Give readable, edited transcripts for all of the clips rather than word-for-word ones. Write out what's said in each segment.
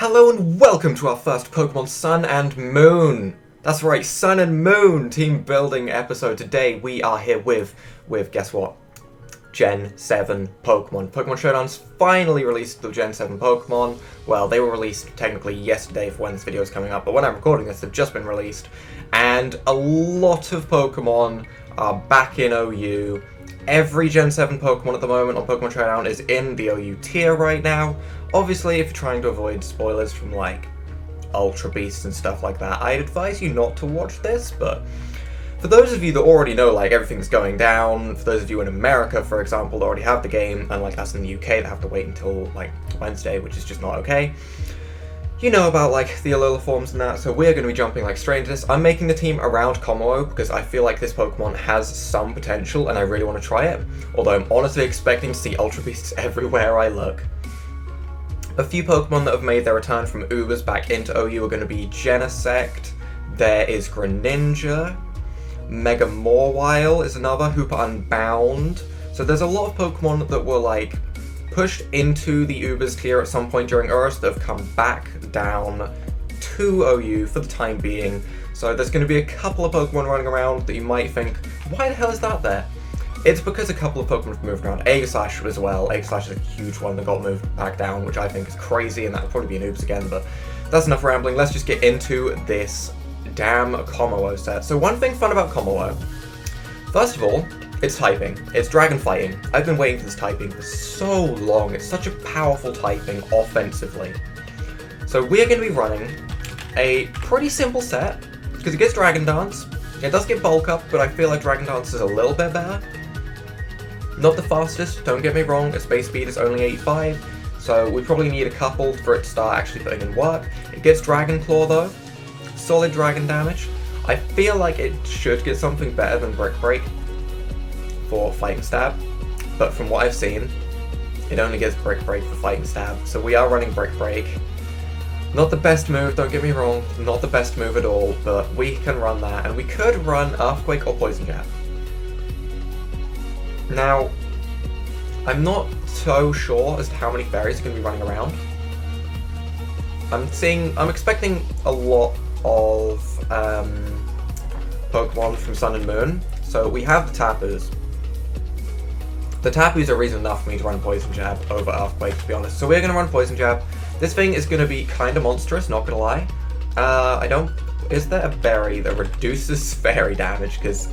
Hello and welcome to our first Pokemon Sun and Moon. That's right, Sun and Moon team building episode. Today we are here with guess what? Gen 7 Pokemon. Pokemon Showdown's finally released the Gen 7 Pokemon. Well, they were released technically yesterday for when this video is coming up, but when I'm recording this, they've just been released. And a lot of Pokemon are back in OU. Every Gen 7 Pokemon at the moment on Pokemon Showdown is in the OU tier right now. Obviously, if you're trying to avoid spoilers from, like, Ultra Beasts and stuff like that, I'd advise you not to watch this, but for those of you that already know, like, everything's going down, for those of you in America, for example, that already have the game, and, like, that's in the UK, that have to wait until, like, Wednesday, which is just not okay, you know about, like, the Alola forms and that, so we're going to be jumping, like, straight into this. I'm making the team around Kommo-o because I feel like this Pokemon has some potential and I really want to try it, although I'm honestly expecting to see Ultra Beasts everywhere I look. A few Pokemon that have made their return from Ubers back into OU are going to be Genesect, there is Greninja, Mega Mawile is another, Hoopa Unbound, so there's a lot of Pokemon that were, like, pushed into the Ubers tier at some point during Earth that have come back down to OU for the time being. So there's going to be a couple of Pokemon running around that you might think, why the hell is that there? It's because a couple of Pokemon have moved around. Aegislash as well. Aegislash is a huge one that got moved back down, which I think is crazy, and that would probably be an Ubers again, but that's enough rambling. Let's just get into this damn Kommo-o set. So one thing fun about Kommo-o, first of all, it's typing. It's dragon fighting. I've been waiting for this typing for so long. It's such a powerful typing offensively. So we're going to be running a pretty simple set, because it gets Dragon Dance. It does get Bulk Up, but I feel like Dragon Dance is a little bit better. Not the fastest, don't get me wrong. Its base speed is only 85, so we probably need a couple for it to start actually putting in work. It gets Dragon Claw though. Solid dragon damage. I feel like it should get something better than Brick Break for Fighting Stab, but from what I've seen, it only gets Brick Break for Fighting Stab, so we are running Brick Break. Not the best move, don't get me wrong, not the best move at all, but we can run that, and we could run Earthquake or Poison Jab. Now, I'm not so sure as to how many fairies are going to be running around. I'm expecting a lot of Pokemon from Sun and Moon, so we have the Tapus. The Tapus are reason enough for me to run Poison Jab over Earthquake, to be honest. So we're going to run Poison Jab. This thing is going to be kind of monstrous, not going to lie. Is there a berry that reduces fairy damage? Because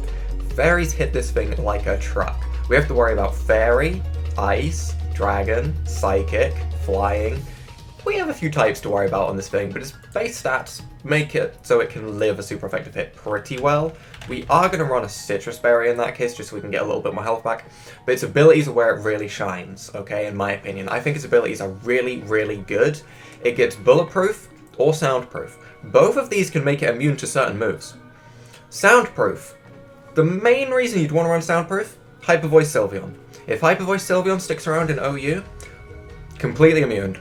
fairies hit this thing like a truck. We have to worry about Fairy, Ice, Dragon, Psychic, Flying. We have a few types to worry about on this thing, but its base stats make it so it can live a super effective hit pretty well. We are going to run a Citrus Berry in that case, just so we can get a little bit more health back. But its abilities are where it really shines, okay, in my opinion. I think its abilities are really, really good. It gets Bulletproof or Soundproof. Both of these can make it immune to certain moves. Soundproof. The main reason you'd want to run Soundproof, Hyper Voice Sylveon. If Hyper Voice Sylveon sticks around in OU, completely immune.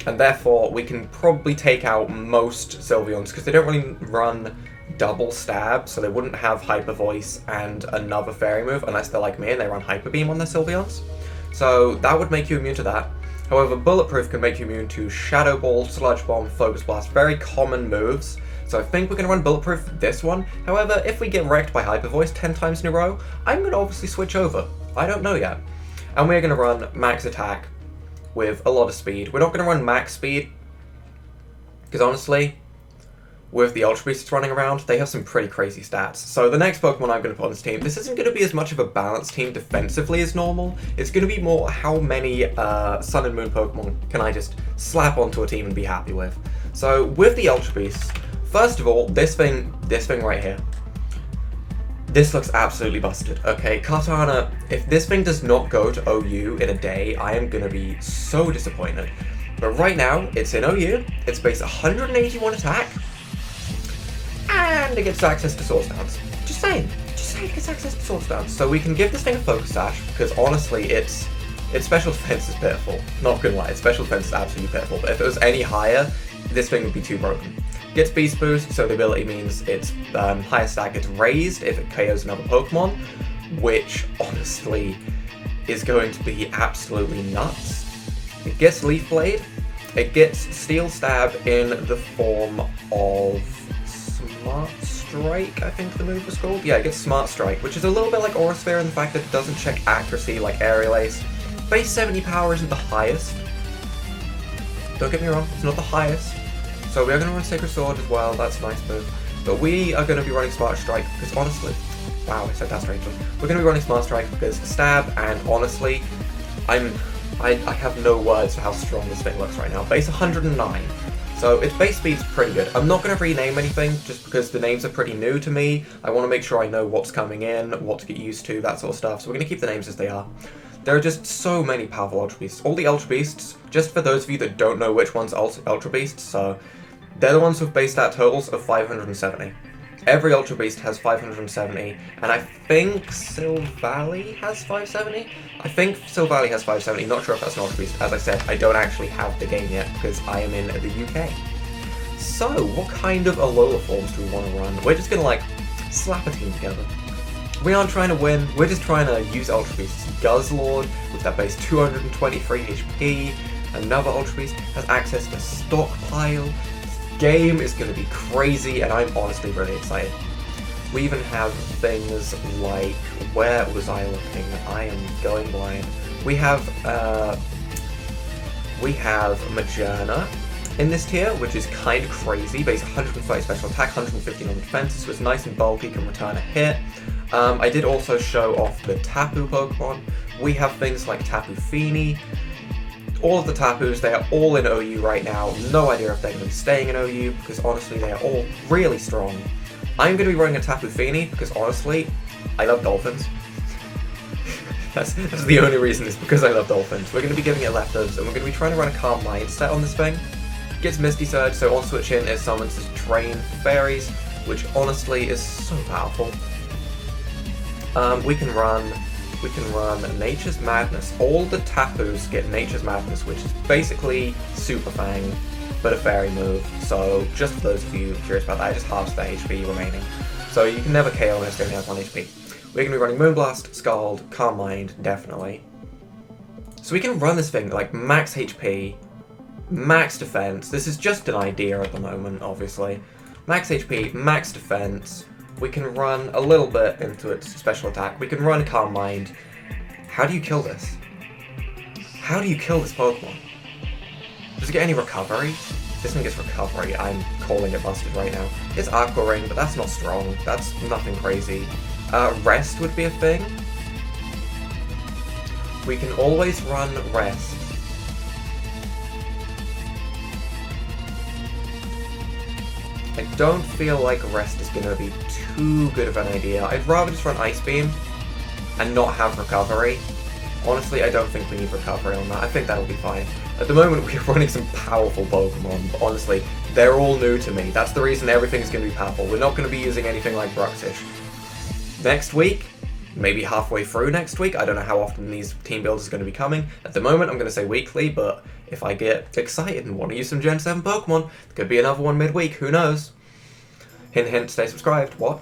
And therefore, we can probably take out most Sylveons, because they don't really run double stab, so they wouldn't have Hyper Voice and another fairy move, unless they're like me and they run Hyper Beam on their Sylveons. So that would make you immune to that. However, Bulletproof can make you immune to Shadow Ball, Sludge Bomb, Focus Blast, very common moves. So I think we're going to run Bulletproof this one. However, if we get wrecked by Hyper Voice 10 times in a row, I'm going to obviously switch over. I don't know yet. And we're going to run Max Attack with a lot of speed. We're not going to run Max Speed, because honestly, with the Ultra Beasts running around, they have some pretty crazy stats. So the next Pokemon I'm going to put on this team, this isn't going to be as much of a balanced team defensively as normal. It's going to be more how many Sun and Moon Pokemon can I just slap onto a team and be happy with. So with the Ultra Beasts, first of all, this thing right here. This looks absolutely busted, okay? Katana, if this thing does not go to OU in a day, I am going to be so disappointed. But right now, it's in OU, it's base 181 attack, and it gets access to Swords Dance. Just saying it gets access to Swords Dance. So we can give this thing a Focus Sash, because honestly, its special defense is pitiful. Not gonna lie, its special defense is absolutely pitiful, but if it was any higher, this thing would be too broken. Gets Beast Boost, so the ability means its higher stat gets raised if it KOs another Pokemon, which honestly is going to be absolutely nuts. It gets Leaf Blade, It gets Steel Stab in the form of Smart Strike, I think the move was called. Yeah, it gets Smart Strike, which is a little bit like Aura Sphere in the fact that it doesn't check accuracy like Aerial Ace. Base 70 power isn't the highest. Don't get me wrong, it's not the highest. So we are going to run Sacred Sword as well, that's a nice move. But we are going to be running Smart Strike because honestly, wow, I said that strangely. We're going to be running Smart Strike because Stab, and honestly, I have no words for how strong this thing looks right now. Base 109. So its base speed's pretty good. I'm not going to rename anything just because the names are pretty new to me. I want to make sure I know what's coming in, what to get used to, that sort of stuff. So we're going to keep the names as they are. There are just so many powerful Ultra Beasts. All the Ultra Beasts, just for those of you that don't know which one's Ultra Beasts, so they're the ones with base stat totals of 570. Every Ultra Beast has 570, and I think Silvally has 570? I think Silvally has 570, not sure if that's an Ultra Beast. As I said, I don't actually have the game yet because I am in the UK. So, what kind of Alola forms do we want to run? We're just going to, like, slap a team together. We aren't trying to win, we're just trying to use Ultra Beasts. Guzzlord, with that base 223 HP, another Ultra Beast, has access to Stockpile. Game is going to be crazy, and I'm honestly really excited. We even have things like, where was I looking? I am going blind. We have Majourna in this tier, which is kind of crazy. Base 130 special attack, 115 on defense, so it's nice and bulky, can return a hit. I did also show off the Tapu Pokemon. We have things like Tapu Fini. All of the Tapus, they are all in OU right now. No idea if they're going to be staying in OU, because honestly, they are all really strong. I'm going to be running a Tapu Fini, because honestly, I love dolphins. that's the only reason, is because I love dolphins. We're going to be giving it leftovers, and we're going to be trying to run a Calm Mind set on this thing. Gets Misty Surge, so on switch in, it summons this Train Fairies, which honestly is so powerful. We can run Nature's Madness. All the Tapus get Nature's Madness, which is basically Super Fang, but a fairy move. So just for those of you curious about that, it just halves the HP remaining. So you can never KO unless it only has 1 HP. We're going to be running Moonblast, Scald, Calm Mind, definitely. So we can run this thing like max HP, max defense. This is just an idea at the moment, obviously. Max HP, max defense. We can run a little bit into its special attack. We can run Calm Mind. How do you kill this? How do you kill this Pokemon? Does it get any recovery? This one gets recovery. I'm calling it busted right now. It's Aqua Ring, but that's not strong. That's nothing crazy. Rest would be a thing. We can always run Rest. I don't feel like Rest is going to be too good of an idea. I'd rather just run Ice Beam and not have Recovery. Honestly, I don't think we need Recovery on that. I think that'll be fine. At the moment, we're running some powerful Pokemon, but honestly, they're all new to me. That's the reason everything's going to be powerful. We're not going to be using anything like Bruxish. Next week, maybe halfway through next week, I don't know how often these team builders are going to be coming. At the moment, I'm going to say weekly, but if I get excited and want to use some Gen 7 Pokemon, there could be another one midweek, who knows? Hint hint, stay subscribed, what?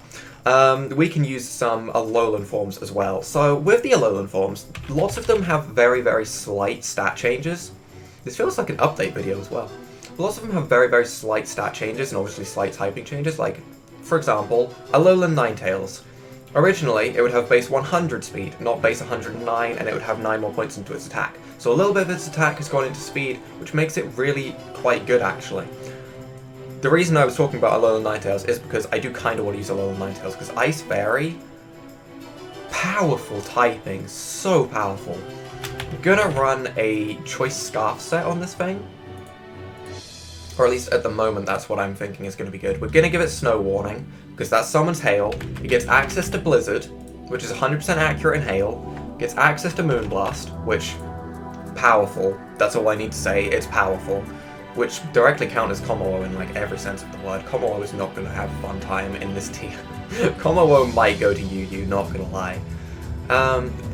We can use some Alolan forms as well. So with the Alolan forms, lots of them have very, very slight stat changes. This feels like an update video as well. Lots of them have very, very slight stat changes and obviously slight typing changes. Like, for example, Alolan Ninetales. Originally, it would have base 100 speed, not base 109, and it would have 9 more points into its attack. So a little bit of its attack has gone into speed, which makes it really quite good actually. The reason I was talking about Alolan Ninetales is because I do kind of want to use Alolan Ninetales, because Ice Fairy, powerful typing, so powerful. I'm gonna run a Choice Scarf set on this thing. Or at least at the moment, that's what I'm thinking is going to be good. We're going to give it Snow Warning, because that summons Hail. It gets access to Blizzard, which is 100% accurate in Hail. Gets access to Moonblast, which, powerful. That's all I need to say, it's powerful. Which directly counters Kommo-o in like every sense of the word. Kommo-o is not going to have a fun time in this tier. Kommo-o might go to UU, not going to lie.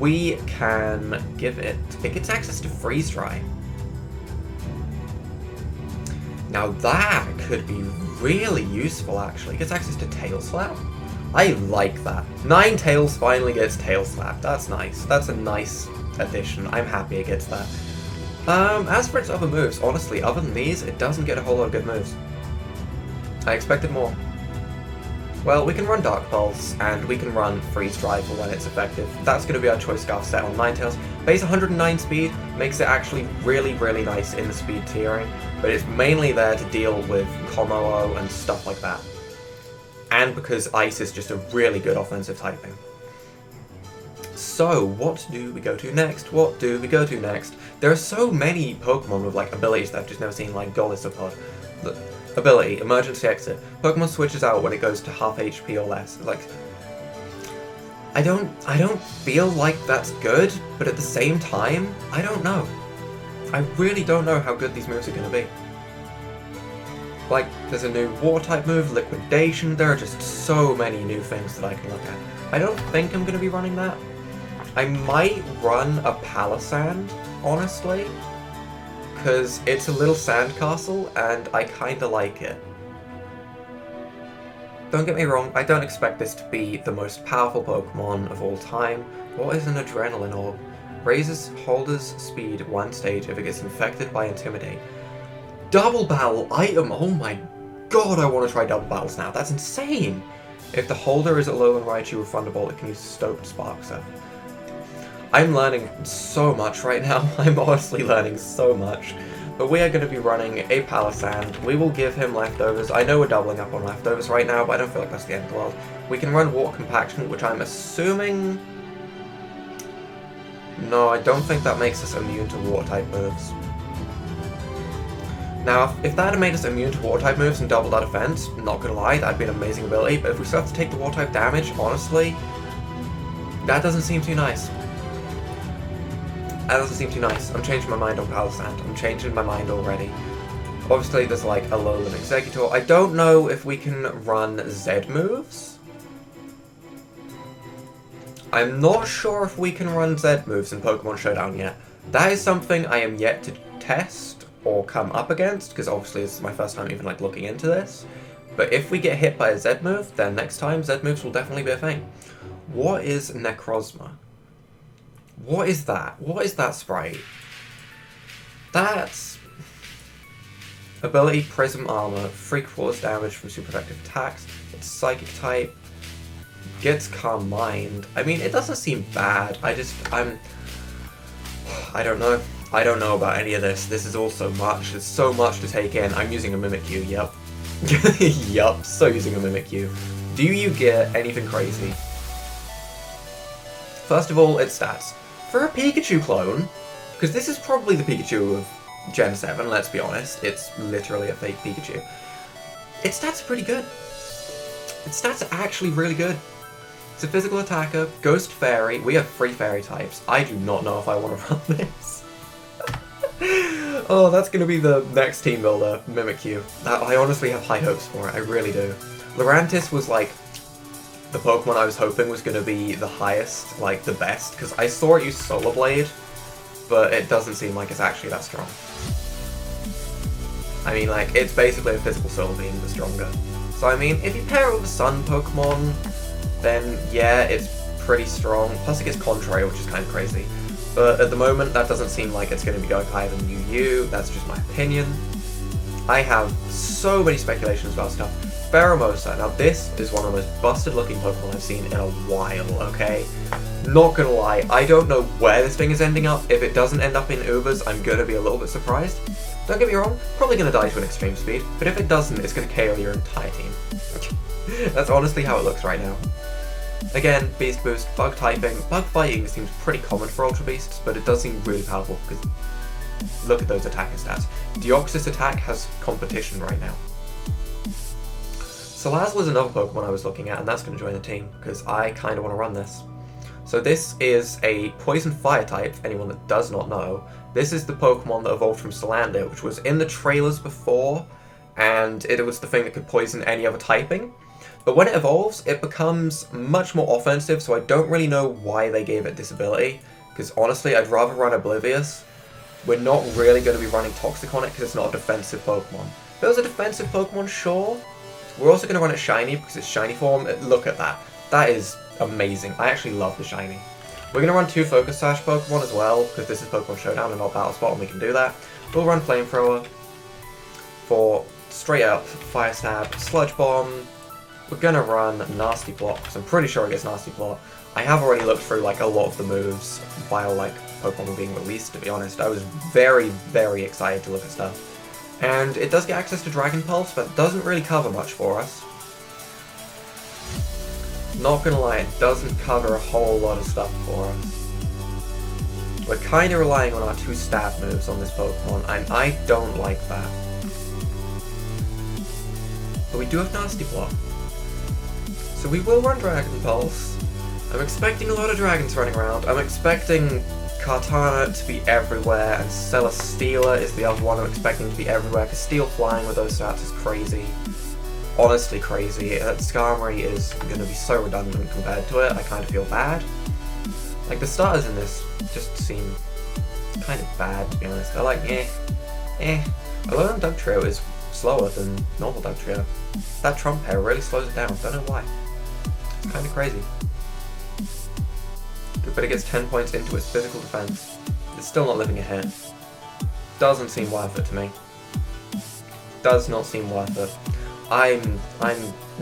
We can give it gets access to Freeze Dry. Now that could be really useful actually. It gets access to Tail Slap. I like that. Ninetales finally gets Tail Slap. That's nice. That's a nice addition. I'm happy it gets that. As for its other moves, honestly, other than these, it doesn't get a whole lot of good moves. I expected more. Well, we can run Dark Pulse, and we can run Freeze Drive for when it's effective. That's going to be our Choice Scarf set on Ninetales. Base 109 speed makes it actually really, really nice in the speed tiering, but it's mainly there to deal with Kommo-o and stuff like that. And because Ice is just a really good offensive typing. So, what do we go to next? What do we go to next? There are so many Pokemon with like abilities that I've just never seen, like Golisopod. Look. Ability, Emergency Exit. Pokemon switches out when it goes to half HP or less. Like, I don't feel like that's good, but at the same time, I don't know. I really don't know how good these moves are going to be. Like, there's a new Water-type move, Liquidation, there are just so many new things that I can look at. I don't think I'm going to be running that. I might run a Palisand, honestly. Because it's a little sandcastle, and I kinda like it. Don't get me wrong, I don't expect this to be the most powerful Pokemon of all time. What is an Adrenaline Orb? Raises holder's speed 1 stage if it gets infected by Intimidate. Double Battle item! Oh my god, I want to try Double Battles now, that's insane! If the holder is at Alolan Raichu with Thunderbolt, it can use Stoked Sparkser. I'm learning so much right now, I'm honestly learning so much. But we are going to be running a Palisand, we will give him leftovers. I know we're doubling up on leftovers right now, but I don't feel like that's the end of the world. We can run Water Compaction, which I'm assuming... No, I don't think that makes us immune to Water-type moves. Now, if that had made us immune to Water-type moves and doubled our defense, not gonna lie, that'd be an amazing ability, but if we still have to take the Water-type damage, honestly, that doesn't seem too nice. That doesn't seem too nice. I'm changing my mind on Palisand. I'm changing my mind already. Obviously, there's like a Alolan Executor. I don't know if we can run Z moves. I'm not sure if we can run Z moves in Pokemon Showdown yet. That is something I am yet to test or come up against, because obviously this is my first time even like looking into this. But if we get hit by a Z move, then next time Z moves will definitely be a thing. What is Necrozma? What is that? What is that sprite? That's... Ability Prism Armor, freak force damage from super effective attacks, it's Psychic type, gets Calm Mind. I mean, it doesn't seem bad, I don't know. I don't know about any of this. This is all so much. There's so much to take in. I'm using a Mimikyu, yep. Yup, so using a Mimikyu. Do you get anything crazy? First of all, its stats. For a Pikachu clone, because this is probably the Pikachu of Gen 7, let's be honest, it's literally a fake Pikachu. Its stats are pretty good. Its stats are actually really good. It's a physical attacker, Ghost Fairy, we have 3 Fairy types. I do not know if I want to run this. Oh, that's going to be the next team builder, Mimikyu. I honestly have high hopes for it, I really do. Lurantis was like the Pokemon I was hoping was going to be the highest, like the best, because I saw it use Solar Blade, but it doesn't seem like it's actually that strong. I mean, like, it's basically a physical Solar Beam, but stronger. So I mean, if you pair it with a Sun Pokemon, then yeah, it's pretty strong, plus it gets Contrary, which is kind of crazy. But at the moment, that doesn't seem like it's going to be going higher than UU, that's just my opinion. I have so many speculations about stuff. Pheromosa, now this is one of the most busted looking Pokemon I've seen in a while, okay? Not gonna lie, I don't know where this thing is ending up. If it doesn't end up in Ubers, I'm gonna be a little bit surprised. Don't get me wrong, probably gonna die to an extreme speed, but if it doesn't, it's gonna KO your entire team. That's honestly how it looks right now. Again, Beast Boost, Bug Typing. Bug Fighting seems pretty common for Ultra Beasts, but it does seem really powerful because look at those attacking stats. Deoxys attack has competition right now. Salazzle is another Pokemon I was looking at, and that's going to join the team, because I kind of want to run this. So this is a Poison Fire type, for anyone that does not know. This is the Pokemon that evolved from Salandit, which was in the trailers before, and it was the thing that could poison any other typing. But when it evolves, it becomes much more offensive, so I don't really know why they gave it this ability, because honestly, I'd rather run Oblivious. We're not really going to be running Toxic on it, because it's not a defensive Pokemon. If it was a defensive Pokemon, sure. We're also going to run it Shiny, because it's Shiny form. Look at that. That is amazing. I actually love the Shiny. We're going to run 2 Focus Sash Pokemon as well, because this is Pokemon Showdown and not Battle Spot, and we can do that. We'll run Flamethrower for straight up Fire Stab, Sludge Bomb. We're going to run Nasty Plot, because I'm pretty sure it gets Nasty Plot. I have already looked through like a lot of the moves while like Pokemon were being released, to be honest. I was very, very excited to look at stuff. And it does get access to Dragon Pulse, but doesn't really cover much for us. Not gonna lie, it doesn't cover a whole lot of stuff for us. We're kinda relying on our 2 stab moves on this Pokemon, and I don't like that. But we do have Nasty Plot. So we will run Dragon Pulse. I'm expecting a lot of dragons running around. I'm expecting Kartana to be everywhere, and Celesteela is the other one I'm expecting to be everywhere, because Steel Flying with those stats is crazy. Honestly crazy. Skarmory is going to be so redundant compared to it, I kind of feel bad. Like, the starters in this just seem kind of bad, to be honest. They're like, Although Dugtrio is slower than normal Dugtrio. That Trump hair really slows it down, don't know why. It's kind of crazy. But it gets 10 points into its physical defense. It's still not living a hit. Doesn't seem worth it to me. Does not seem worth it. I'm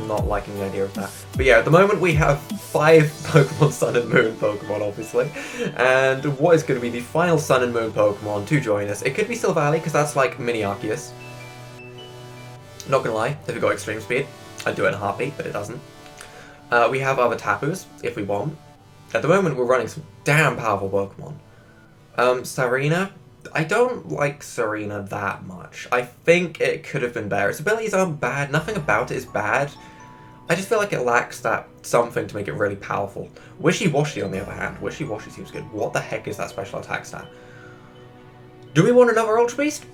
not liking the idea of that. But yeah, at the moment we have 5 Pokemon Sun and Moon Pokemon, obviously. And what is going to be the final Sun and Moon Pokemon to join us? It could be Silvally, because that's like Mini Arceus. Not gonna lie, if it got Extreme Speed, I'd do it in a heartbeat, but it doesn't. We have other Tapus, if we want. At the moment, we're running some damn powerful Pokemon. Sarina. I don't like Serena that much. I think it could have been better. Its abilities aren't bad. Nothing about it is bad. I just feel like it lacks that something to make it really powerful. Wishy-Washy, on the other hand. Wishy-Washy seems good. What the heck is that special attack stat? Do we want another Ultra Beast?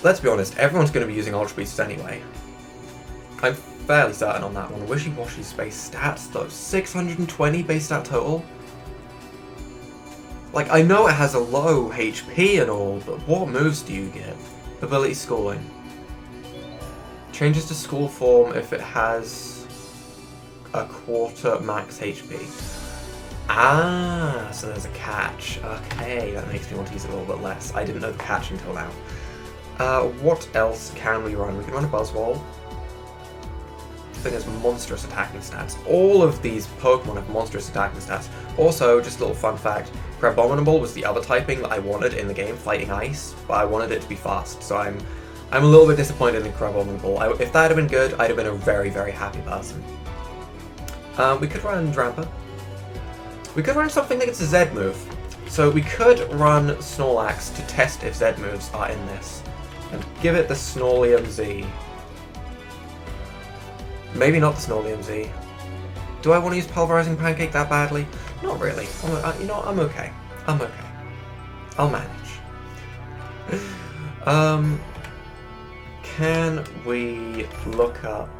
Let's be honest, everyone's going to be using Ultra Beasts anyway. I'm fairly certain on that one. Wishy-Washy's base stats, though. 620 base stat total. Like, I know it has a low HP and all, but what moves do you get? Ability Schooling. Changes to school form if it has a quarter max HP. Ah, so there's a catch. Okay, that makes me want to use it a little bit less. I didn't know the catch until now. What else can we run? We can run a Buzzwole. I think has monstrous attacking stats. All of these Pokemon have monstrous attacking stats. Also, just a little fun fact, Crabominable was the other typing that I wanted in the game, fighting ice, but I wanted it to be fast, so I'm a little bit disappointed in Crabominable. If that had been good, I'd have been a very, very happy person. We could run Drampa. We could run something that gets a Z move. So we could run Snorlax to test if Z moves are in this, and give it the Snorlium Z. Maybe not the Snorlium Z. Do I want to use Pulverizing Pancake that badly? Not really. You know what? I'm okay. I'm okay. I'll manage. Can we look up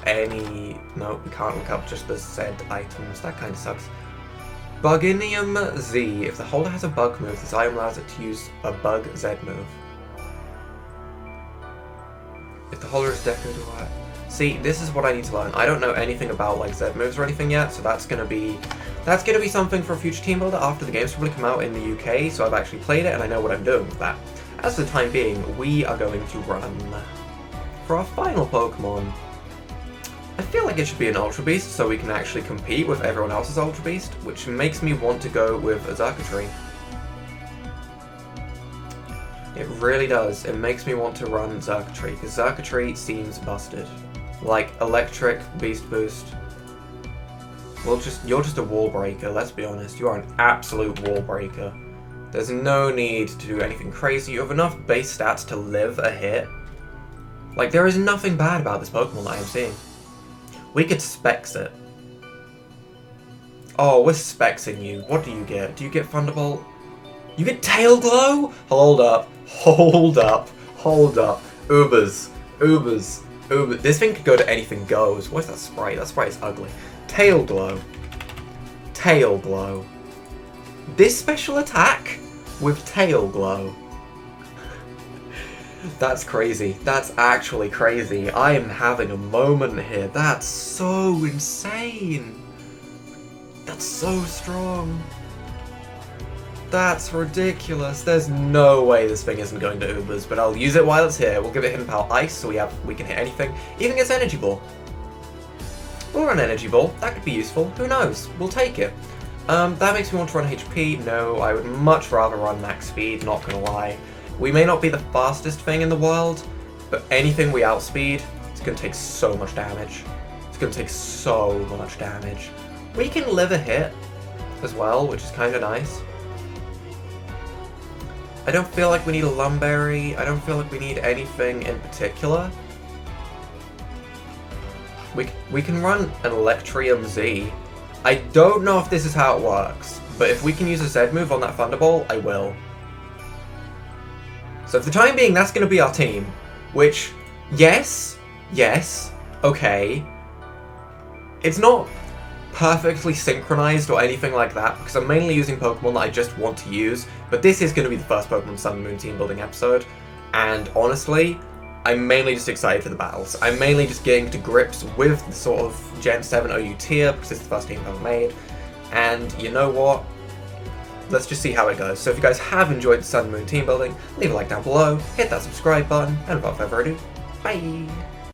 any... No, we can't look up just the Z items. That kind of sucks. Buginium Z. If the holder has a bug move, this item allows it to use a bug Z move. If the holder is Deku, do I... See, this is what I need to learn. I don't know anything about like Z moves or anything yet, so that's gonna be something for a future team builder after the game's probably come out in the UK, so I've actually played it and I know what I'm doing with that. As for the time being, we are going to run for our final Pokemon. I feel like it should be an Ultra Beast so we can actually compete with everyone else's Ultra Beast, which makes me want to go with a Xurkitree. It really does. It makes me want to run Xurkitree, because Xurkitree seems busted. Like, electric, beast boost. Well, you're just a wall breaker, let's be honest. You are an absolute wall breaker. There's no need to do anything crazy. You have enough base stats to live a hit. Like, there is nothing bad about this Pokemon that I am seeing. We could Specs it. Oh, we're Spexing you. What do you get? Do you get Thunderbolt? You get Tail Glow? Hold up. Hold up. Hold up. Ubers. Ubers. Uber. This thing could go to anything goes. What's that sprite? That sprite is ugly. Tail Glow. Tail Glow. This special attack with Tail Glow. That's crazy. That's actually crazy. I am having a moment here. That's so insane. That's so strong. That's ridiculous. There's no way this thing isn't going to Ubers, but I'll use it while it's here. We'll give it Hidden Power Ice so we can hit anything. Even gets Energy Ball. Or an Energy Ball. That could be useful. Who knows? We'll take it. That makes me want to run HP. No, I would much rather run max speed, not gonna lie. We may not be the fastest thing in the world, but anything we outspeed, it's gonna take so much damage. It's gonna take so much damage. We can live a hit as well, which is kind of nice. I don't feel like we need a Lumberry. I don't feel like we need anything in particular. We can run an Electrium Z. I don't know if this is how it works, but if we can use a Z move on that Thunderbolt, I will. So for the time being, that's going to be our team. Which, yes, okay. It's not perfectly synchronized or anything like that, because I'm mainly using Pokemon that I just want to use, but this is going to be the first Pokemon Sun and Moon team building episode, and honestly, I'm mainly just excited for the battles. I'm mainly just getting to grips with the sort of Gen 7 OU tier, because it's the first team I've made, and you know what? Let's just see how it goes. So if you guys have enjoyed the Sun and Moon team building, leave a like down below, hit that subscribe button, and without further ado, bye!